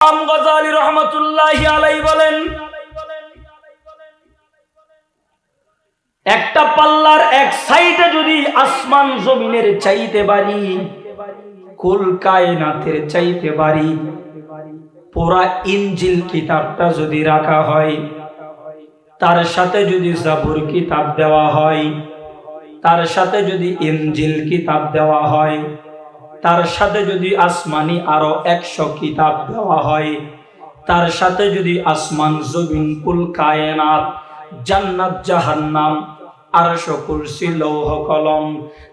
ইমাম গজালি রহমাতুল্লাহি আলাইহি বলেন, একটা পাল্লার এক সাইডে যদি আসমান জমিনের চাইতে পারি, কুল কায়নাতের চাইতে পারি, পুরা ইনজিল কিতাবটা যদি রাখা হয়, তার সাথে যদি জাবুর কিতাব দেওয়া হয়, তার সাথে যদি ইনজিল কিতাব দেওয়া হয়, তার সাথে যদি আসমানি আরো 100 কিতাব দেওয়া হয়, তার সাথে যদি আসমান জমিন কুল কায়নাত জান্নাত জাহান্নাম আরশ কুরসি লৌহ কলম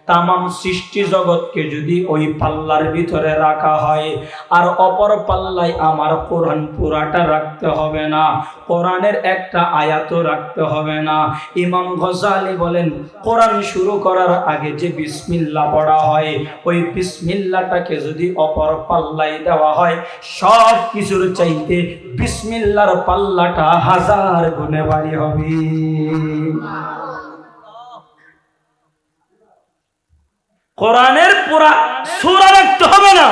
তামাম সৃষ্টি জগৎকে যদি ওই পাল্লার ভিতরে রাখা হয়, আর অপর পাল্লায় আমার কোরআন পুরাটা রাখতে হবে না, কোরআনের একটা আয়াতও রাখতে হবে না। ইমাম গজালি বলেন, কোরআন শুরু করার আগে যে বিসমিল্লাহ পড়া হয়, ওই বিসমিল্লাহটাকে যদি অপর পাল্লায় দেওয়া হয়, সব কিছুর চাইতে বিসমিল্লাহর পাল্লাটা 1000 গুণে ভারী হবে। কোরআনের পুরা সূরা রাখতে হবে না,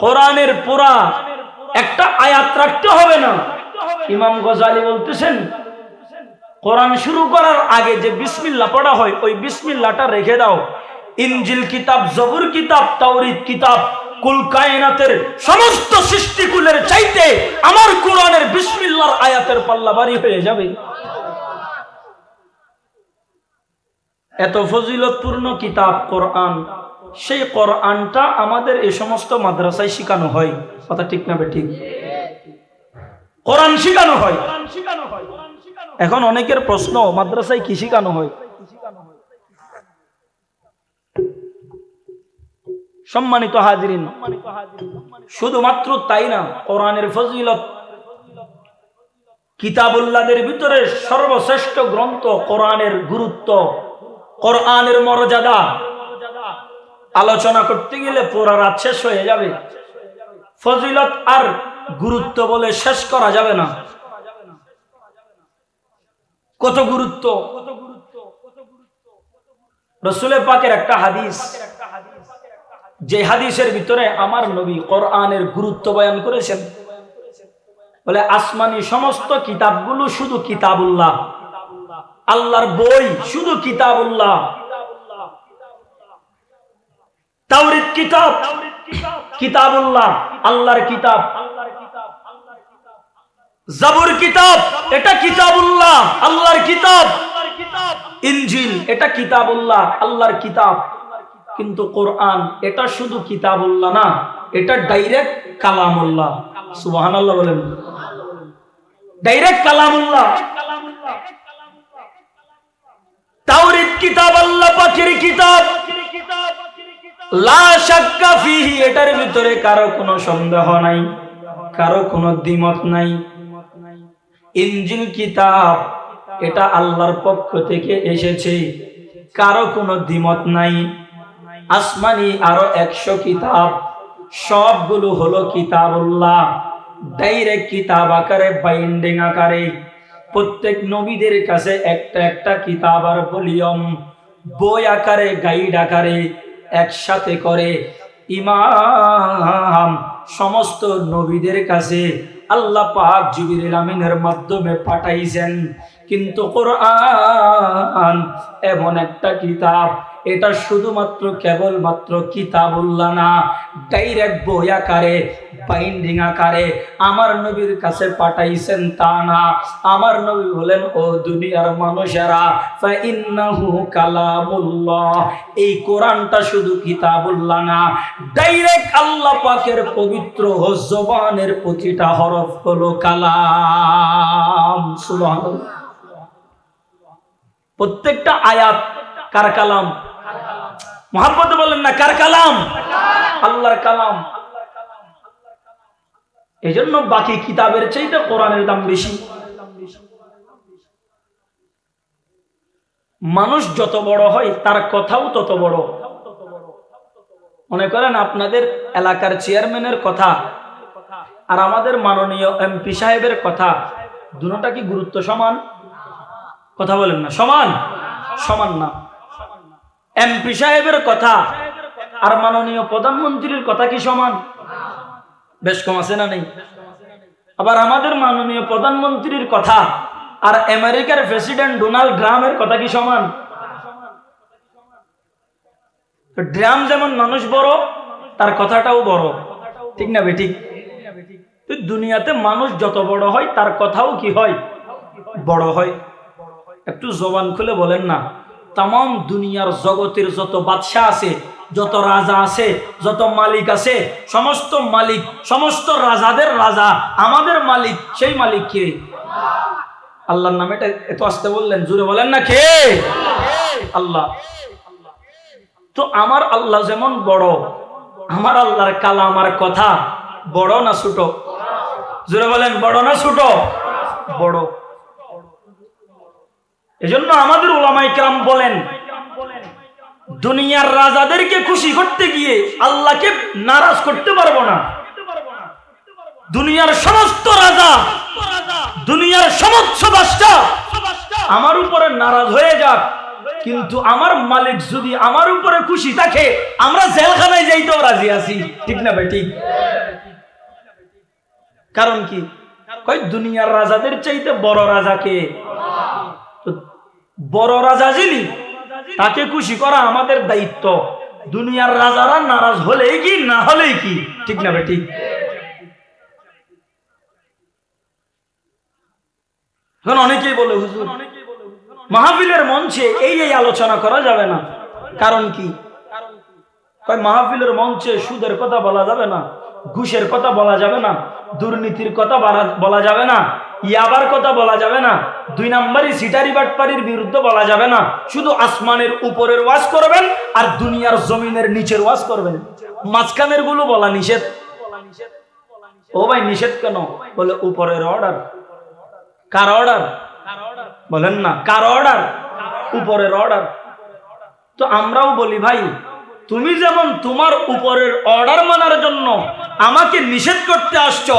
কোরআনের পুরা একটা আয়াত রাখতে হবে না। ইমাম গজালি বলতেছেন, কোরআন শুরু করার আগে যে বিসমিল্লাহ পড়া হয়, ওই বিসমিল্লাহটা রেখে দাও। ইনজিল কিতাব, জবুর কিতাব, তাওরীত কিতাব, কুল কায়নাতের সমস্ত সৃষ্টিকুলের চাইতে আমার কোরআনের বিসমিল্লাহর আয়াতের পাল্লা ভারী হয়ে যাবে। এত ফজিলতপূর্ণ কিতাব কোরআন, সেই কোরআনটা আমাদের এই সমস্ত মাদ্রাসায় শিখানো হয়। কথা ঠিক না ঠিক? কোরআন শিখানো হয়। এখন অনেকের প্রশ্ন, মাদ্রাসায় কি শিখানো হয়? সম্মানিত হাজিরিন, শুধুমাত্র তাই না, কোরআনের ফজিলত, কিতাবুল্লাহদের ভিতরে সর্বশ্রেষ্ঠ গ্রন্থ, কোরআনের গুরুত্ব, কোরআনের মর্যাদা আলোচনা করতে গেলে পুরা রাত শেষ হয়ে যাবে। ফজিলত আর গুরুত্ব বলে শেষ করা যাবে না। কত গুরুত্ব! রাসূল পাকের একটা হাদিস, যে হাদিসের ভিতরে আমার নবী কোরআনের গুরুত্ব বয়ান করেছেন, বলে আসমানি সমস্ত কিতাবগুলো শুধু কিতাবুল্লাহ, আল্লাহর বই শুধু কিতাবুল্লাহ। তাওরীত কিতাব কিতাবুল্লাহ, আল্লাহর কিতাব। জাবুর কিতাব এটা কিতাবুল্লাহ, আল্লাহর কিতাব। ইনজিল এটা কিতাবুল্লাহ, আল্লাহর কিতাব। কিন্তু কোরআন এটা শুধু কিতাবুল্লাহ না, এটা ডাইরেক্ট কালামুল্লাহ। সুবহানাল্লাহ বলেন। ডাইরেক্ট কালামুল্লাহ। তাওরীত কিতাব আল্লাহ পাকের কিতাব, লা শাক্কা ফিহি, এটার ভিতরে কারো কোনো সন্দেহ নাই, কারো কোনো দ্বিমত নাই। ইনজিল কিতাব এটা আল্লাহর পক্ষ থেকে এসেছে, কারো কোনো দ্বিমত নাই। আসমানি আরো 100 কিতাব, সবগুলো হলো কিতাবুল্লাহ, ডাইরেক্ট কিতাব আকারে, বাইন্ডিং আকারে। প্রত্যেক নবীদের কাছে একটা একটা কিতাব আর ভলিউম, বই আকারে, গাইড আকারে একসাথে করে ইমাম সমস্ত নবীদের কাছে আল্লাহ পাক জিবরিল আমিনের মাধ্যমে পাঠাইছেন। কিন্তু কোরআন এমন একটা কিতাব, এটা শুধুমাত্র কেবলমাত্র কিতাবুল্লাহ না, ডাইরেক্ট বই আকারে, বাইন্ডিং আকারে আমার নবীর কাছে পাঠাইছেন তা না। আমার নবী বলেন, ও দুনিয়ার মানুষেরা, ফা ইন্নাহু কালামুল্লাহ, এই কোরআনটা শুধু কিতাবুল্লাহ না, ডাইরেক্ট আল্লাহ পাকের পবিত্র জবানের প্রতিটা হরফ হলো কালাম। সুবহানাল্লাহ। প্রত্যেকটা আয়াত কার কালাম? মুহাব্বতে বলেন না, কার কালাম? আল্লাহর কালাম। এজন্য বাকি কিতাবের চাইতে কোরআনের দাম বেশি। মানুষ যত বড় হয় তার কথাও তত বড়। মনে করেন আপনাদের এলাকার চেয়ারম্যানের কথা আর আমাদের মাননীয় এমপি সাহেবের কথা, দুটোটা কি গুরুত্ব সমান? কথা বলেন না, সমান? সমান না। এমপি সাহেবের কথা আর মাননীয় প্রধানমন্ত্রীর কথা কি সমান? বেশ কম আছে না নেই? আবার আমাদের মাননীয় প্রধানমন্ত্রীর কথা আর আমেরিকার প্রেসিডেন্ট ডোনাল্ড ট্রাম্পের কথা কি সমান? ড্রাম যেমন মানুষ বড়, তার কথাটাও বড়, ঠিক না বেঠিক? তো দুনিয়াতে মানুষ যত বড় হয় তার কথাও কি হয়? বড় হয়। একটু জবান খুলে বলেন না, তাম দুনিয়ার জগতের যত বাদশা আছে, যত রাজা আছে, যত মালিক আছে, সমস্ত মালিক, সমস্ত রাজাদের রাজা, আমাদের মালিক, সেই মালিক কে? আল্লাহর নামে এটা এত আসতে বললেন, জুড়ে বলেন না কে? আল্লাহ। তো আমার আল্লাহ যেমন বড়, আমার আল্লাহর কালাম আর কথা বড় না ছোট? জুড়ে বলেন, বড় না ছোট? বড়। এজন্য আমাদের উলামায়ে কেরাম বলেন, দুনিয়ার রাজাদেরকে খুশি করতে গিয়ে আল্লাহকে নারাজ করতে পারবো না। দুনিয়ার সমস্ত রাজা, দুনিয়ার সমস্ত বাদশা আমার উপরে নারাজ হয়ে যাক, কিন্তু আমার মালিক যদি আমার উপরে খুশি থাকে, আমরা জেলখানায় যাইতেও রাজি আছি, ঠিক না ভাই? ঠিক। কারণ কি? কয় দুনিয়ার রাজাদের চাইতে বড় রাজা কে? বড় রাজা যিনি, তাকে খুশি করা আমাদের দায়িত্ব। দুনিয়ার রাজারা নারাজ হলেই কি, না হলেই কি, ঠিক না ভাই? ঠিক। এখন অনেকেই বলে, হুজুর মাহফিলের মঞ্চে এই আলোচনা করা যাবে না। কারণ কি? কয় মাহফিলের মঞ্চে সুদের কথা বলা যাবে না, ঘুষের কথা বলা যাবে না, দুর্নীতির কথা বলা যাবে না, ইয়াবার কথা বলা যাবে না, 2 নাম্বারি সিটারি বাটপারির বিরুদ্ধে বলা যাবে না। শুধু আসমানের উপরের ওয়াজ করবেন আর দুনিয়ার জমিনের নিচের ওয়াজ করবেন, মাঝখানের গুলো বলা নিষেধ। ও ভাই নিষেধ কেন? বলে উপরের অর্ডার। কার অর্ডার? বলেন না, কার অর্ডার? উপরের অর্ডার। তো আমরাও বলি, ভাই তুমি যেমন তোমার উপরের অর্ডার মানার জন্য আমাকে নিষেধ করতে আসছো,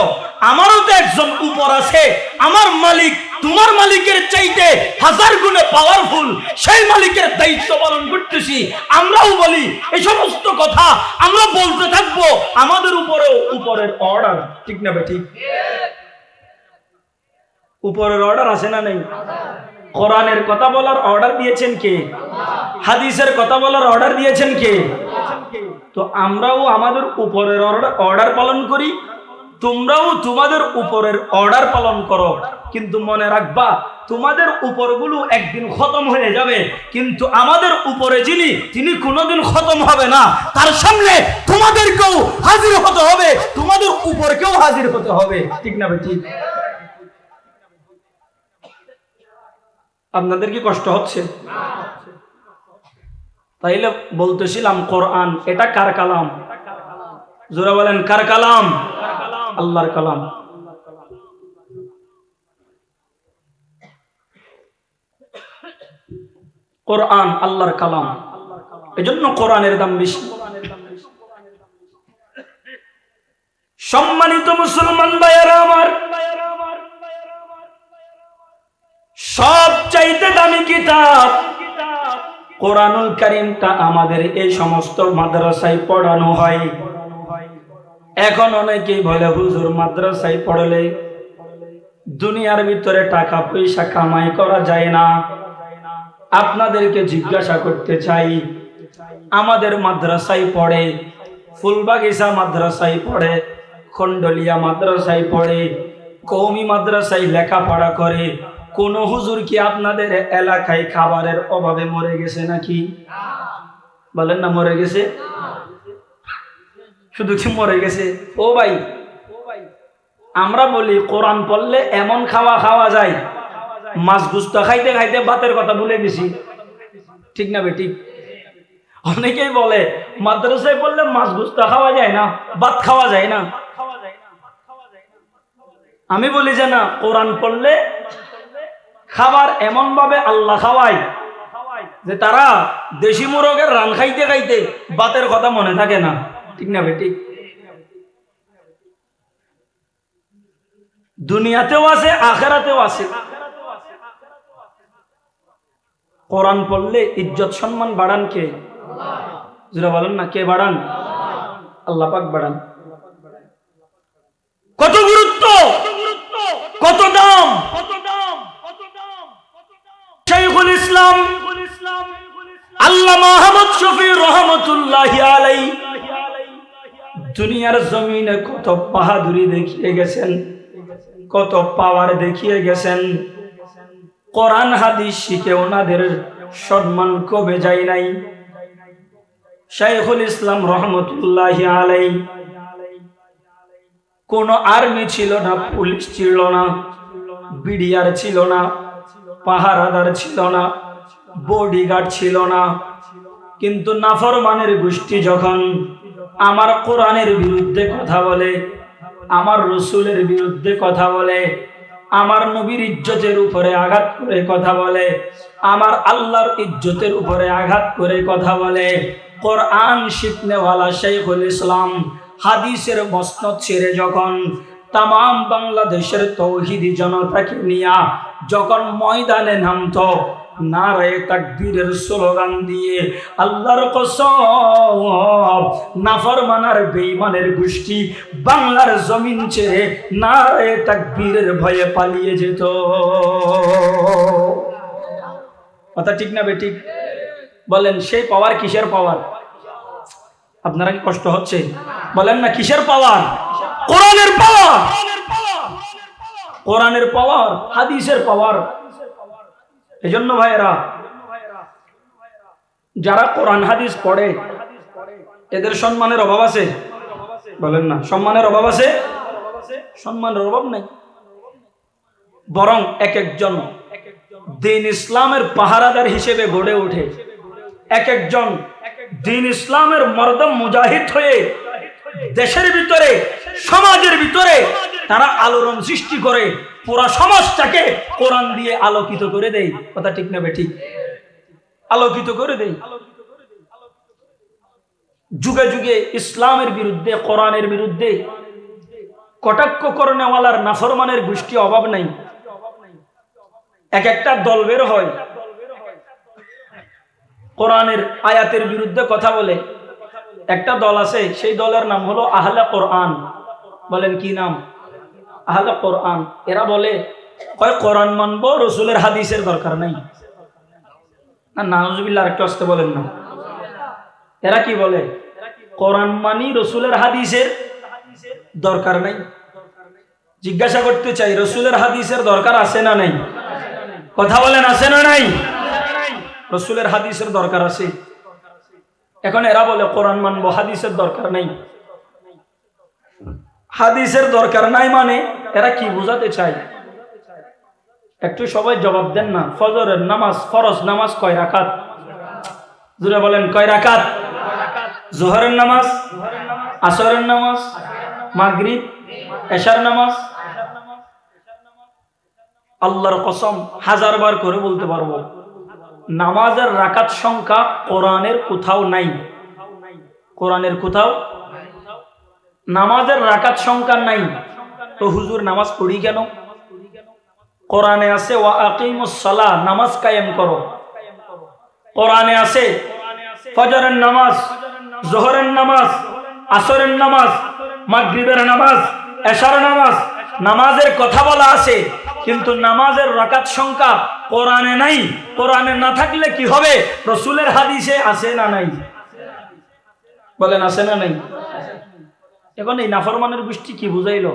আমারও তো একজন উপর আছে, আমার মালিক তোমার মালিকের চাইতে 1000 গুণে পাওয়ারফুল, সেই মালিকের দায়িত্ব পালন করতেছি। আমরাও বলি এই সমস্ত কথা আমরা বলতে থাকবো, আমাদের উপরেও উপরের অর্ডার, ঠিক না ভাই? ঠিক। উপরের অর্ডার আছে না নেই? কোরআনের কথা বলার অর্ডার দিয়েছেন কে? হাদিসের কথা বলার অর্ডার দিয়েছেন কে? তো আমরাও আমাদের উপরের অর্ডার পালন করি, তোমরাও তোমাদের উপরের অর্ডার পালন করো। কিন্তু মনে রাখবা, তোমাদের উপরগুলো একদিন খতম হয়ে যাবে, কিন্তু আমাদের উপরে যিনি, তিনি কোনোদিন খতম হবে না। তার সামনে তোমাদেরকেও হাজির হতে হবে, তোমাদের উপরকেও হাজির হতে হবে, ঠিক না ভাই? ঠিক। আপনাদের কি কষ্ট হচ্ছে? তাইলে বলতেছিলাম, কোরআন এটা কার কালাম? জোরে বলেন, কার কালাম? আল্লাহর কালাম। কোরআন আল্লাহর কালাম, এজন্য কোরআনের দাম বেশি। সম্মানিত মুসলমান ভাইয়েরা আমার, সব চাইতে দামি কিতাব কোরআনুল কারীমটা আমাদের এই সমস্ত মাদ্রাসায় পড়ানো হয়। এখন অনেকেই বলে, হুজুর মাদ্রাসায় পড়লে দুনিয়ার ভিতরে টাকা পয়সা কামাই করা যায় না। আপনাদেরকে জিজ্ঞাসা করতে চাই, আমাদের মাদ্রাসায় পড়ে, ফুলবাগিচা মাদ্রাসায় পড়ে, খন্ডলিয়া মাদ্রাসায় পড়ে, কওমি মাদ্রাসায় লেখাপড়া করে, কোন হুজুর কি আপনাদের এলাকায় খাবারের অভাবে মরে গেছে নাকি? বলেন না, মরে গেছে? শুধু কি মরে গেছে? ও ভাই, আমরা বলি কোরআন পড়লে এমন খাওয়া যায়, মাছ গুস্ত খাইতে খাইতে ভাতের কথা ভুলে গেছি, ঠিক না ভাই? ঠিক। অনেকেই বলে মাদ্রাসায় পড়লে মাছ গুস্ত খাওয়া যায় না, ভাত খাওয়া যায় না। আমি বলি যে না, কোরআন পড়লে খাবার এমন ভাবে আল্লাহ খাওয়ায় যে তারা দেশি মুরগের রান খাইতে খাইতে ভাতের কথা মনে থাকে না, ঠিক না ভাই? ঠিক। দুনিয়াতেও আছে, আখিরাতেও আছে। কোরআন পড়লে ইজ্জত সম্মান বাড়ান কে? যারা বলেন না, কে বাড়ান? আল্লাহ পাক বাড়ান। রহমতুল্লাহি আলাইহি দুনিয়ার জমিনে কত বাহাদুরি দেখিয়ে গেছেন, কত পাওয়ার দেখিয়ে গেছেন। কোরআন হাদিস শিখে ওনাদের সম্মান কমে যায় নাই। শাইখুল ইসলাম রহমতুল্লাহি আলাইহি কোন আর্মি ছিল না, পুলিশ ছিল না, বিডিআর ছিল না, পাহারাদার ছিল না, বডিগার্ড ছিল না। কিন্তু নাফরমানের গোষ্ঠী যখন আমার কোরআনের বিরুদ্ধে কথা বলে, আমার রসুলের বিরুদ্ধে কথা বলে, আমার নবীর ইজ্জতের উপরে আঘাত করে কথা বলে, আমার আল্লাহর ইজ্জতের উপরে আঘাত করে কথা বলে, কোরআন শিখনেওয়ালা শাইখুল ইসলাম হাদিসের মসনদ ছেড়ে যখন তামাম বাংলাদেশের তৌহিদি জনতাকে নিয়ে যখন ময়দানে নামতো, নারায়ে তাকবীরের স্লোগান দিয়ে আল্লাহর কসম নাফরমান আর বেঈমানের গোষ্ঠী বাংলার জমিন ছেড়ে নারায়ে তাকবীরের ভয়ে পালিয়ে যেত। কথা ঠিক না বেঠিক? বলেন সেই পাওয়ার কিসের পাওয়ার? আপনারা কি কষ্ট হচ্ছে? বলেন না কিসের পাওয়ার? কোরআনের পাওয়ার, কোরআনের পাওয়ার, হাদিসের পাওয়ার। এজন্য ভাইয়েরা, যারা কোরআন হাদিস পড়ে এদের সম্মানের অভাব আছে? বলেন না সম্মানের অভাব আছে? সম্মানের অভাব নাই, বরং এক একজন দ্বীন ইসলামের পাহারাদার হিসেবে গড়ে ওঠে। এক একজন দ্বীন ইসলামের মর্দম মুজাহিদ হয়ে দেশের ভিতরে, সমাজের ভিতরে তারা আলোড়ন সৃষ্টি করে, পুরা সমাজটাকে কোরআন দিয়ে আলোকিত করে দেয়। কথা ঠিক না বেঠিক? আলোকিত করে দেয়। যুগে যুগে ইসলামের বিরুদ্ধে, কোরআনের বিরুদ্ধে কটাক্ষ করনেওয়ালার নাফরমানের গোষ্ঠী অভাব নাই। এক একটা দল বের হয়, কোরআনের আয়াতের বিরুদ্ধে কথা বলে। একটা দল আছে, সেই দলের নাম হলো আহলে কোরআন। বলেন কি নাম? আহলে কোরআন। এরা বলে কয় কোরআন মানবো, রসুলের হাদিসের দরকার নাই। না নাউজুবিল্লাহ, আরেকটু আসতে বলেন না। এরা কি বলে? কোরআন মানি, রসুলের হাদিসের দরকার নাই। জিজ্ঞাসা করতে চাই, রসুলের হাদিসের দরকার আছে না নাই? কথা বলেন আছে না নাই? রসুলের হাদিসের দরকার আছে। এখন এরা বলে কোরআন মানবো, হাদিসের দরকার নাই। হাদিসের দরকার নাই মানে এরা কি বোঝাতে চায়? একটু সবাই জবাব দেন না। ফজরের নামাজ, ফরজ নামাজ কয় রাকাত? জোরে বলেন কয় রাকাত? জোহরের নামাজ, আসরের নামাজ, মাগরিব, এশার নামাজ। আল্লাহর কসম হাজার বার করে বলতে পারবো, নামাজের রাকাত সংখ্যা কোরআনের কোথাও নাই। কোরআনের কোথাও নামাজের রাকাত সংখ্যা নাই। তো হুজুর নামাজ পড়ি কেন? কোরআনে আছে ওয়া আকিমুস সালাহ, নামাজ কায়েম করো। কোরআনে আছে ফজরের নামাজ, যোহরের নামাজ, আসরের নামাজ, মাগরিবের নামাজ, এশার নামাজ, নামাজের কথা বলা আছে, কিন্তু নামাজের রাকাত সংখ্যা কোরআনে নাই। কোরআনে না থাকলে কি হবে? রসুলের হাদিসে আছে না নাই? বলেন আছে না নাই? এখন এই নাফরমানের গোষ্ঠী কি বুঝাইলো?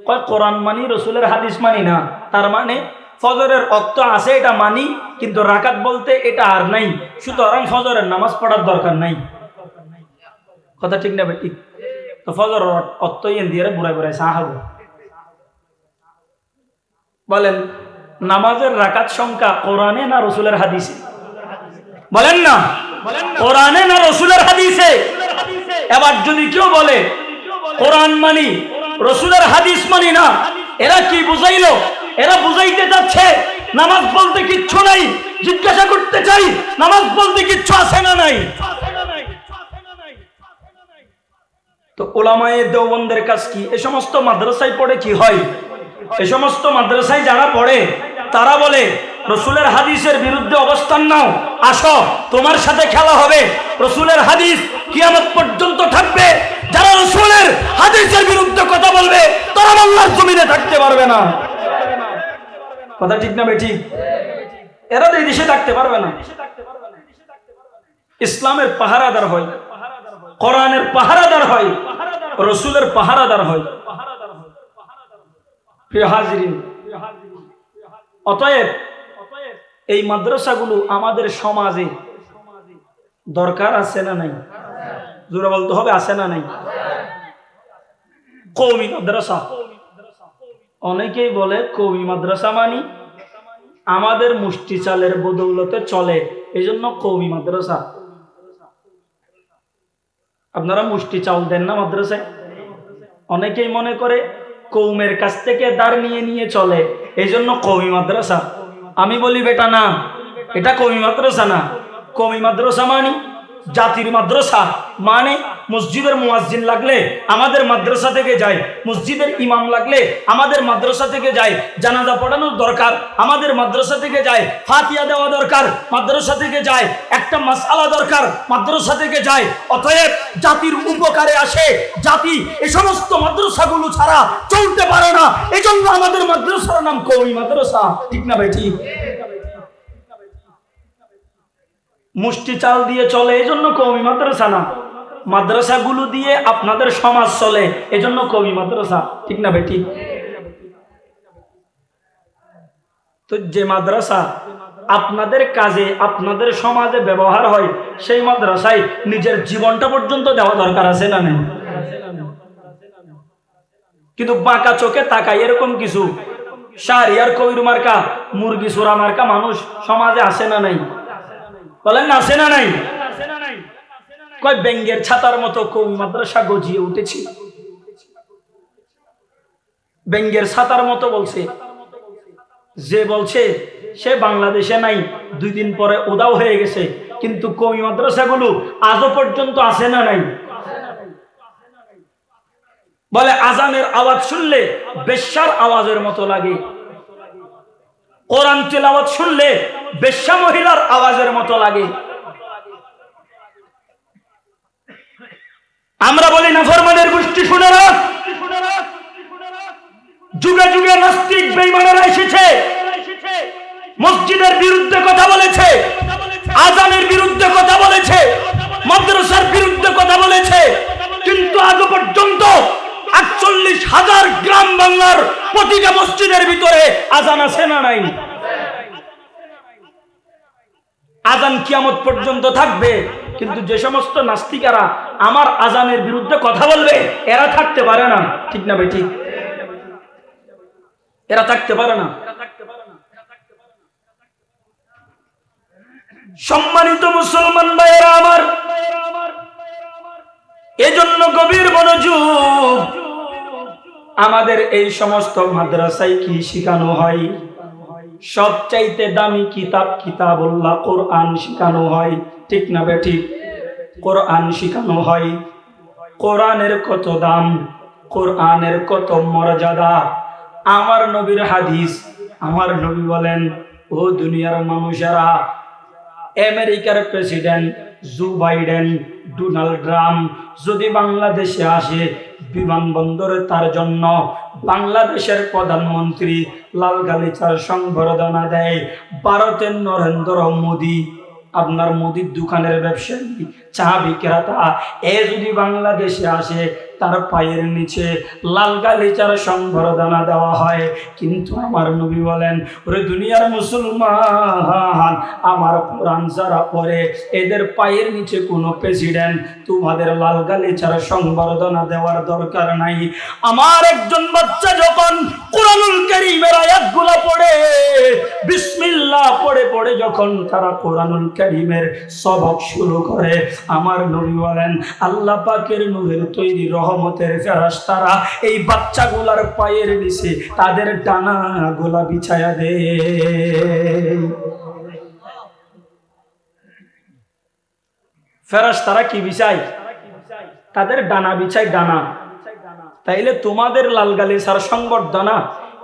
কয় কোরআন মানি, রসুলের হাদিস মানি না। তার মানে ফজরের ওয়াক্ত আছে এটা মানি, কিন্তু রাকাত বলতে এটা আর নাই, সুতরাং ফজরের নামাজ পড়ার দরকার নাই। কথা ঠিক না বেটি? তো ফজর ওয়াক্ত ইন দিয়ে বুড়াই বুড়াই সাহাবো। বলেন নামাজের রাকাত সংখ্যা কোরআনে না রসুলের হাদিসে? বলেন না কোরআনে না রসুলের হাদিসে? এবার যদি কেউ বলে কোরআন মানি, রসুলের হাদিস মানি না, এরা কি বুঝাইলো? এরা বুঝাইতে যাচ্ছে নামাজ বলতে কিচ্ছু নাই। জিজ্ঞাসা করতে চাই, নামাজ বলতে কিচ্ছু আছে না নাই? তো উলামায়ে দেওবন্দের কাজ কি? এ সমস্ত মাদ্রাসায় পড়ে কি হয়? এ সমস্ত মাদ্রাসায় যারা পড়ে তারা বলে রসুলের হাদিসের বিরুদ্ধে অবস্থান নাও, আসো তোমার সাথে খেলা হবে। রসুলের হাদিস কিয়ামত পর্যন্ত থাকবে। যারা রসুলের হাদিসের বিরুদ্ধে কথা বলবে তারা আল্লাহর জমিনে থাকতে পারবে না। কথা ঠিক না বেঠিক? এরা এই দেশে থাকতে পারবে না। ইসলামের পাহারাদার হয়, কোরআনের পাহারাদার হয়, রসুলের পাহারাদার হয়। প্রিয় হাজিরিন, অতএব এই মাদ্রাসাগুলো আমাদের সমাজে দরকার আছে না নাই? জোরে বলতে হবে, আছে না নাই? কওমি মাদ্রাসা, অনেকেই বলে কওমি মাদ্রাসা মানি আমাদের মুষ্টি চালের বদৌলতে চলে, এই জন্য কওমি মাদ্রাসা। আপনারা মুষ্টি চাল দেন না মাদ্রাসায়? অনেকেই মনে করে কওমের কাছ থেকে দাঁড় নিয়ে নিয়ে চলে, এই জন্য কওমি মাদ্রাসা। আমি বলি বেটা না, এটা কওমি মাদ্রাসা না। কওমি মাদ্রাসা মানি জাতির মাদ্রাসা, মানে মসজিদের মুয়াজ্জিন লাগলে আমাদের মাদ্রাসা থেকে যায়, মসজিদের ইমাম লাগলে আমাদের মাদ্রাসা থেকে যায়, জানাজা পড়ানোর দরকার আমাদের মাদ্রাসা থেকে যায়, ফাতিহা দেওয়া দরকার মাদ্রাসা থেকে যায়, একটা মাসআলা দরকার মাদ্রাসা থেকে যায়। অতএব জাতির উপকারে আসে, জাতি এই সমস্ত মাদ্রাসাগুলো ছাড়া চলতে পারে না, এজন্য আমাদের মাদ্রাসার নাম কওমি মাদ্রাসা। ঠিক না ভাই? ঠিক। মুষ্টি চাল দিয়ে চলে, এজন্য কওমি মাদ্রাসা না। মাদ্রাসাগুলো দিয়ে আপনাদের সমাজ চলে, এজন্য কওমি মাদ্রাসা। ঠিক না ভাই? ঠিক। তো যে মাদ্রাসা আপনাদের কাজে আপনাদের সমাজে ব্যবহার হয়, সেই মাদ্রাসায় নিজের জীবনটা পর্যন্ত দেওয়া দরকার আছে না নেই? কিন্তু বাঁকা চোখে তাকাই এরকম কিছু শাহরিয়ার কবির মার্কা, মুরগি চোরা মার্কা মানুষ সমাজে আসে না নাই? বলেন না, আছে না নাই? কয় ব্যাঙ্গের ছাতার মতো কওমি মাদ্রাসা গজিয়ে উঠেছে। ব্যাঙ্গের ছাতার মতো বলছে, যে বলছে সে বাংলাদেশে নাই, 2 দিন পরে উধাও হয়ে গেছে। কিন্তু কওমি মাদ্রাসাগুলো আজও পর্যন্ত আছে না নাই? বলে আজানের আওয়াজ শুনলে বেশ্যার আওয়াজের মতো লাগে, কোরআন তেলাওয়াত শুনলে বেশ্যা মহিলার আওয়াজের মতো লাগে। আমরা বলি নাফরমানের গোষ্ঠী শুনে রাখ, যুগে যুগে নাস্তিক বেঈমানেরা এসেছে, মসজিদের বিরুদ্ধে কথা বলেছে, আজানের বিরুদ্ধে কথা বলেছে, মাদ্রাসার বিরুদ্ধে কথা বলেছে, কিন্তু আজ পর্যন্ত 48,000 গ্রাম বাংলার প্রতিটা মসজিদের ভিতরে আজান আছে না নাই? আজান কিয়ামত পর্যন্ত থাকবে। কিন্তু যে সমস্ত নাস্তিকেরা আমার আজানের বিরুদ্ধে কথা বলবে, এরা থাকতে পারে না। ঠিক না ভাই? ঠিক। এরা থাকতে পারে না। সম্মানিত মুসলমান ভাইয়েরা আমার, এজন্য গভীর মনোযোগ। আমাদের এই সমস্ত মাদ্রাসায় কি শেখানো হয়? সবচাইতে দামি কিতাব কিতাবুল্লাহ, কোরআন শেখানো হয়। ঠিক না বে? ঠিক। কোরআন শেখানো হয়। কোরআনের কত দাম, কোরআনের কত মর্যাদা। আমার নবীর হাদিস, আমার নবী বলেন, ও দুনিয়ার মানুষেরা, আমেরিকার president Joe Biden, Donald Trump যদি বাংলাদেশে আসে, বিমানবন্দরে তার জন্য বাংলাদেশের প্রধানমন্ত্রী লাল গালিচার সংবর্ধনা দেয়। ভারতের নরেন্দ্র মোদী, আপনার মুদির দোকানের ব্যবসায়ী, চা বিক্রেতা, এ যদি বাংলাদেশে আসে, তার পায়ের নিচে লাল গালিচার সংবর্ধনা দেওয়া হয়। কিন্তু আমার নবী বলেন, ওরে দুনিয়ার মুসলমান, আমার কোরআন যারা পড়ে, এদের পায়ের নিচে কোনো প্রেসিডেন্ট তোমাদের লাল গালিচার সংবর্ধনা দেওয়ার দরকার নাই। আমার একজন বাচ্চা যখন কোরআনুল কারীমের আয়াতগুলো পড়ে, বিসমিল্লাহ পড়ে পড়ে যখন তারা কোরআনুল কারীমের সবক শুরু করে, আমার নবী বলেন, আল্লাহ পাকের নূরের তৈরি রহমতের ফেরেশতারা এই বাচ্চাগুলার পায়ের নিচে তাদের ডানাগুলা বিছায়া দেয়। ফেরেশতারা কি বিছায়? তাদের ডানা বিছায়, ডানা। তাইলে তোমাদের লাল গালিচার সংবর্ধনা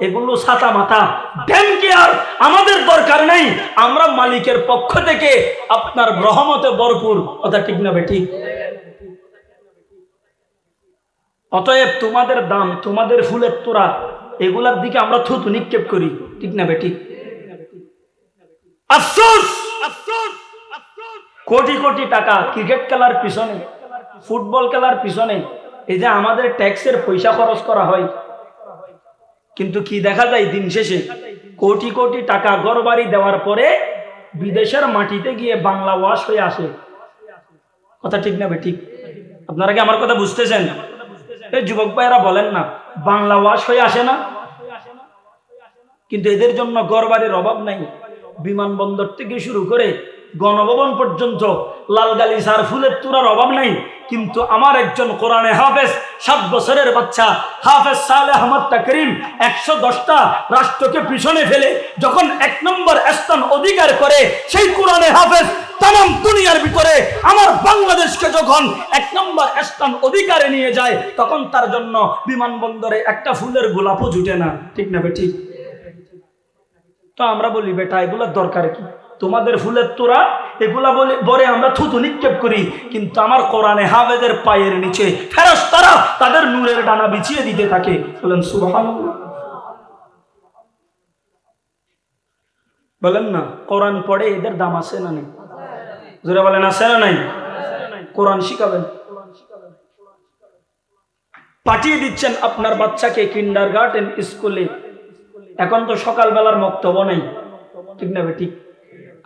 এগুলো ছাতা মাথা ড্যামকেয়ার আমাদের দরকার নাই। আমরা মালিকের পক্ষ থেকে আপনার রহমতে ভরপুর। কথা ঠিক না বেটি? অতএব তোমাদের দাম, তোমাদের ফুলের তোড়া, এগুলার দিকে আমরা থুতু নিক্ষেপ করি। ঠিক না বেটি? আফসোস, কোটি কোটি টাকা ক্রিকেট খেলার পিছনে, ফুটবল খেলার পিছনে, এই যে আমাদের ট্যাক্সের পয়সা খরচ করা হয়, কিন্তু কি দেখা যায় দিন শেষে কোটি কোটি টাকা ঘরবাড়ি দেওয়ার পরে বিদেশের মাটিতে গিয়ে বাংলা ওয়াশ হয়ে আসে। কথা ঠিক না ঠিক? আপনারা কি আমার কথা বুঝতেছেন? এই যুবক ভাইয়েরা বলেন না, বাংলা ওয়াশ হয়ে আসে না? কিন্তু এদের জন্য ঘরবাড়ির অভাব নাই। বিমানবন্দর থেকে শুরু করে গণভবন পর্যন্ত লালগালিচার ফুলের তুরার অভাব নাই। কিন্তু আমার একজন কোরআনে হাফেজ 7 বছরের বাচ্চা হাফেজ সালেহ আহমদ তাকরিম 110টা রাষ্ট্রকে পিছনে ফেলে যখন 1 নম্বর স্থান অধিকার করে, সেই কোরআনে হাফেজ তাম দুনিয়ার ভিতরে আমার বাংলাদেশকে যখন 1 নম্বর স্থান অধিকারে নিয়ে যায়, তখন তার জন্য বিমানবন্দরে একটা ফুলের গোলাপও জুটে না। ঠিক না ঠিক? তো আমরা বলি বেটা এগুলোর দরকার কি? তোমাদের ফুলের তোরা এগুলা বলে আমরা থুতু নিক্ষেপ করি, কিন্তু আমার কোরআনে হাফেজের পায়ের নিচে ফেরেশতারা তাদের নূরের ডানা বিছিয়ে দিতে থাকে। বলেন সুবহানাল্লাহ। বলেন না, কোরআন পড়ে এদের দাম আছে না নেই? জোরে বলেন আছে না নাই? কোরআন শিখাবেন, পাঠিয়ে দিচ্ছেন আপনার বাচ্চাকে কিন্ডারগার্টেন স্কুলে। এখন তো সকালবেলার বক্তব্য নেই। ঠিক না ঠিক?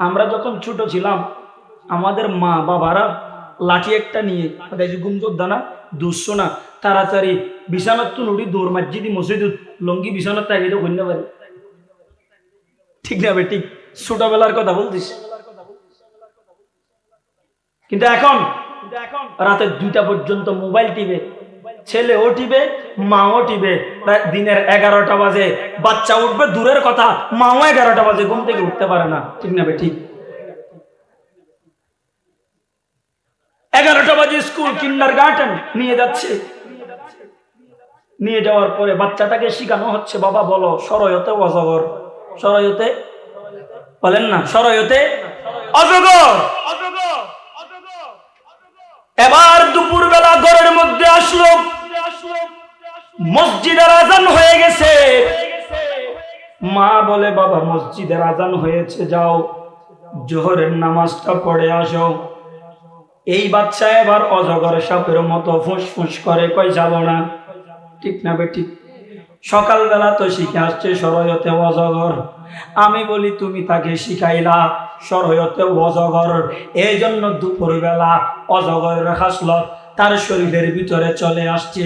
আমরা যখন ছোট ছিলাম, আমাদের মা বাবারা লাঠি একটা নিয়ে গুমজোদ্দানা 200 না তাড়াতাড়ি বিছানার তো নুড়ি দৌড় মসজিদি মসজিদ লঙ্গি বিছানার তাই কইতে পারে। ঠিক না ঠিক? ছোটবেলার কথা বলতিস। কিন্তু এখন রাতে 2টা পর্যন্ত মোবাইল টিপে, ছেলেও টিপে, মাও টিপে। দিনের 11টা বাজে বাচ্চা উঠবে দূরের কথা, মাও 11টা বাজে ঘুম থেকে উঠতে পারে না। ঠিক না ঠিক? 11টা বাজে স্কুল কিন্ডারগার্টেন নিয়ে যাচ্ছে। নিয়ে যাওয়ার পরে বাচ্চাটাকে শিখানো হচ্ছে, বাবা বলো সরয়তে অজগর। সরয়তে বলেন না, সরয়তে অজগর। এবার দুপুর বেলা ঘরের মধ্যে আসলো, মসজিদের আজান হয়ে গেছে। মা বলে বাবা মসজিদের আজান হয়েছে, যাও জোহরের নামাজটা পড়ে আসো। এই বাচ্চা এবার অজগর সাপের মতো ফুসফুস করে, কই যাব না। ঠিক না ঠিক? সকালবেলা তো শিখে আসছে সরয়তে অজগর। আমি বলি তুমি তাকে শিখাইলা সরয়তে অজগর, এই জন্য দুপুরবেলা অজগরের হাসলত তার শরীরের ভিতরে চলে আসছে।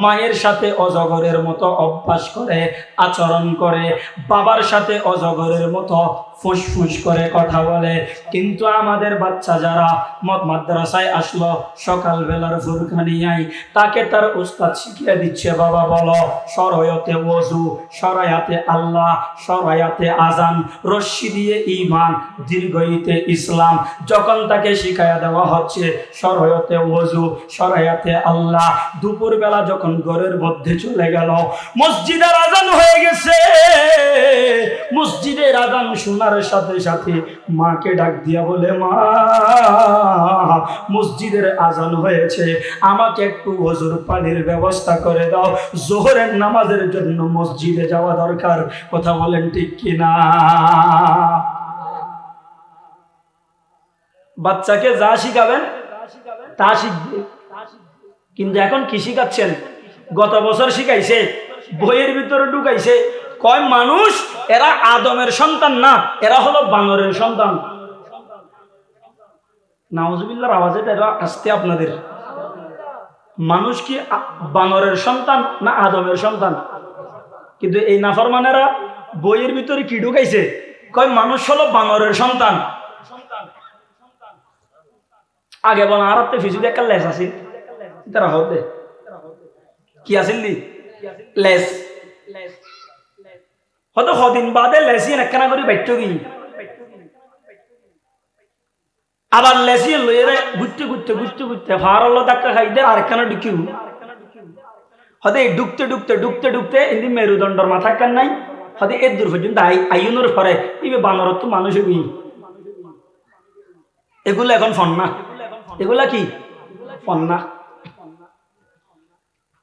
মায়ের সাথে অজগরের মতো অভ্যাস করে, আচরণ করে, বাবার সাথে অজগরের মতো ফুসফুস করে কথা বলে। কিন্তু আমাদের বাচ্চা যারা মাদ্রাসায় আসলো সকালবেলার ফুরকানিয়ায়, তাকে তার উস্তাদ শিখিয়ে দিচ্ছে, বাবা বলো সরয়তে ওযু, সরায়াতে আল্লাহ, সরায়াতে আজান, রশ্মি দিয়ে ঈমান, দীর্ঘইতে ইসলাম। যখন তাকে শিখাইয়া দেওয়া হচ্ছে সরয়তে ওযু, সরায়াতে আল্লাহ, দুপুরবেলা যখন ঘরের মধ্যে চলে গেল, মসজিদের আজান হয়ে গেছে। মসজিদের আজান শোনার সাথে সাথে মাকে ডাক দিয়া বলে, মা মসজিদের আজান হয়েছে, আমাকে একটু ওযুর পানির ব্যবস্থা করে দাও, জোহরের নামাজের জন্য মসজিদে যাওয়া দরকার। কথা বলেন ঠিক কিনা? বাচ্চাকে যা শিখাবেন তা শিখবে। কিন্তু এখন কি শিখাচ্ছেন? গত বছর শিখাইছে, বইয়ের ভিতরে ঢুকাইছে, কয় মানুষ এরা আদমের সন্তান না, এরা হলো বানরের সন্তান। নাউজুবিল্লাহর আওয়াজে এটা আসতে আপনাদের, মানুষ কি বানরের সন্তান না আদমের সন্তান? কিন্তু এই নাফরমানেরা বইয়ের ভিতরে কি ঢুকাইছে, কয় মানুষ হলো বানরের সন্তান। আগে বলা আরতে ফিজুদি একটা লেস আছে, তারা হবে কি আসিল লেস, হয়তো কদিন বাদে লেসিয়ে একখানা করে বাইট কি, আবার লেসিয়ে লইয়ে ঘুরতে ঘুরতে ঘুরতে ঘুরতে ফারল ধাক্কা খাইতে আরেকখানা ঢুকিও, হয়তো এই ঢুকতে ঢুকতে ঢুকতে ঢুকতে এমনি মেরুদণ্ডর মাথা কান নাই, হয়তো এর দূর পর্যন্ত আইনের পরে ইবে বানরত তো মানুষ হবি। এগুলো এখন ফন্না, এগুলা কি ফন্না।